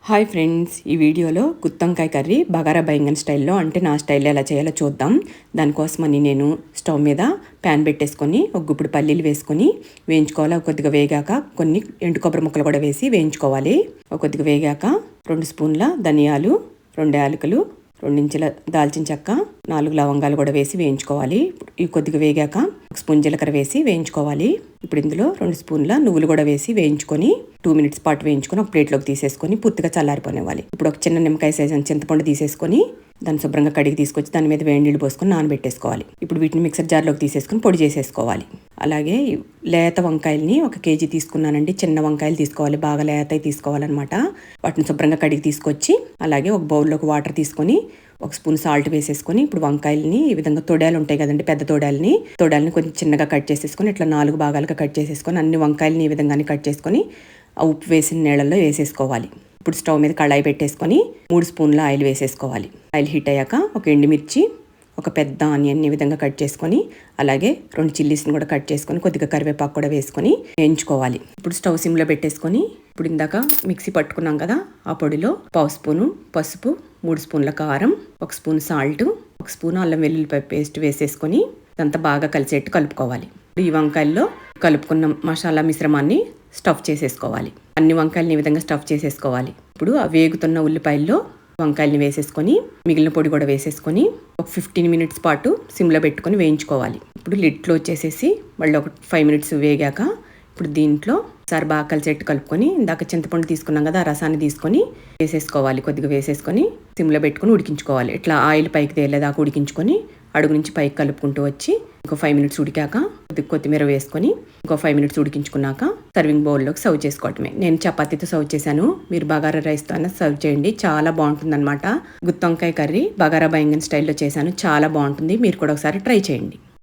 Hi friends, ఈ వీడియోలో గుత్తొంకాయ curry bagara baingan స్టైల్లో, అంటే నా స్టైల్లో ఎలా చేయాలో చూద్దాం. దానికోసమని నేను స్టవ్ మీద ప్యాన్ పెట్టేసుకొని ఒక గుప్పుడు పల్లీలు వేసుకొని వేయించుకోవాలి. కొద్దిగా వేగాక కొన్ని ఎండు కొబ్బరి ముక్కలు కూడా వేసి వేయించుకోవాలి. కొద్దిగా వేగాక 2 స్పూన్ల ధనియాలు, 2 యాలకులు, 2 ఇంచుల దాల్చిన చెక్క, 4 లవంగాలు కూడా వేసి వేయించుకోవాలి. ఇవి కొద్దిగా వేగాక 1 స్పూన్ జీలకర్ర వేసి వేయించుకోవాలి. ఇప్పుడు ఇందులో 2 స్పూన్ల నువ్వులు కూడా వేసి వేయించుకొని 2 మినిట్స్ పాటు వేయించుకొని ఒక ప్లేట్లోకి తీసేసుకొని పూర్తిగా చల్లారిపోనివ్వాలి. ఇప్పుడు ఒక చిన్న నిమ్మకాయ సైజు చింతపండు తీసేసుకొని దాన్ని శుభ్రంగా కడిగి తీసుకొచ్చి దాని మీద వేడి నీళ్ళు పోసుకొని నానబెట్టేసుకోవాలి. ఇప్పుడు వీటిని మిక్సర్ జార్లోకి తీసేసుకొని పొడి చేసేసుకోవాలి. అలాగే లేత వంకాయల్ని 1 కేజీ తీసుకున్నానండి. చిన్న వంకాయలు తీసుకోవాలి, బాగా లేతవి తీసుకోవాలన్నమాట. వాటిని శుభ్రంగా కడిగి తీసుకొచ్చి అలాగే ఒక బౌల్లోకి వాటర్ తీసుకొని 1 స్పూన్ సాల్ట్ వేసేసుకొని ఇప్పుడు వంకాయలని ఈ విధంగా తొడాలు ఉంటాయి కదండి, పెద్ద తొడాలని కొంచెం చిన్నగా కట్ చేసేసుకొని ఇట్లా 4 భాగాలుగా కట్ చేసేసుకొని అన్ని వంకాయలని ఈ విధంగానే కట్ చేసుకొని ఆ ఉప్పు వేసిన నీళ్ళల్లో వేసేసుకోవాలి. ఇప్పుడు స్టవ్ మీద కళాయి పెట్టేసుకొని 3 స్పూన్ల ఆయిల్ వేసేసుకోవాలి. ఆయిల్ హీట్ అయ్యాక ఒక ఎండుమిర్చి, ఒక పెద్ద ఆనియన్ ఈ విధంగా కట్ చేసుకొని అలాగే 2 చిల్లీస్ని కూడా కట్ చేసుకొని కొద్దిగా కరివేపాకు కూడా వేసుకొని వేయించుకోవాలి. ఇప్పుడు స్టవ్ సిమ్లో పెట్టేసుకొని ఇప్పుడు ఇందాక మిక్సీ పట్టుకున్నాం కదా, ఆ పొడిలో 1/2 స్పూను పసుపు, 3 స్పూన్ల కారం, 1 స్పూన్ సాల్ట్, 1 స్పూన్ అల్లం వెల్లుల్లిపాయ పేస్ట్ వేసేసుకొని ఇదంతా బాగా కలిసేట్టు కలుపుకోవాలి. ఈ వంకాయల్లో కలుపుకున్న మసాలా మిశ్రమాన్ని స్టఫ్ చేసేసుకోవాలి. అన్ని వంకాయలని ఈ విధంగా స్టఫ్ చేసేసుకోవాలి. ఇప్పుడు ఆ వేగుతున్న ఉల్లిపాయల్లో వంకాయలని వేసేసుకొని మిగిలిన పొడి కూడా వేసేసుకొని ఒక 15 మినిట్స్ పాటు సిమ్లో పెట్టుకొని వేయించుకోవాలి. ఇప్పుడు లిడ్ క్లోజ్ చేసేసి మళ్ళీ ఒక 5 మినిట్స్ వేగాక ఇప్పుడు దీంట్లో ఒకసారి బాగా కలిసేట్టు కలుపుకొని ఇందాక చింతపండు తీసుకున్నాం కదా, ఆ రసాన్ని తీసుకొని వేసేసుకోవాలి. కొద్దిగా వేసేసుకొని సిమ్లో పెట్టుకొని ఉడికించుకోవాలి. ఇట్లా ఆయిల్ పైకి తేలేదాకా ఉడికించుకొని అడుగు నుంచి పైకి కలుపుకుంటూ వచ్చి ఇంకో 5 మినిట్స్ ఉడికాక కొత్తిమీర వేసుకొని ఇంకో 5 మినిట్స్ ఉడికించుకున్నాక సర్వింగ్ బౌల్లోకి సర్వ్ చేసుకోవటమే. నేను చపాతీతో సర్వ్ చేశాను, మీరు బగారా రైస్తో అయినా సర్వ్ చేయండి, చాలా బాగుంటుంది అనమాట. గుత్తొంకాయ కర్రీ బగారా బైంగన్ స్టైల్లో చేశాను, చాలా బాగుంటుంది. మీరు కూడా ఒకసారి ట్రై చేయండి.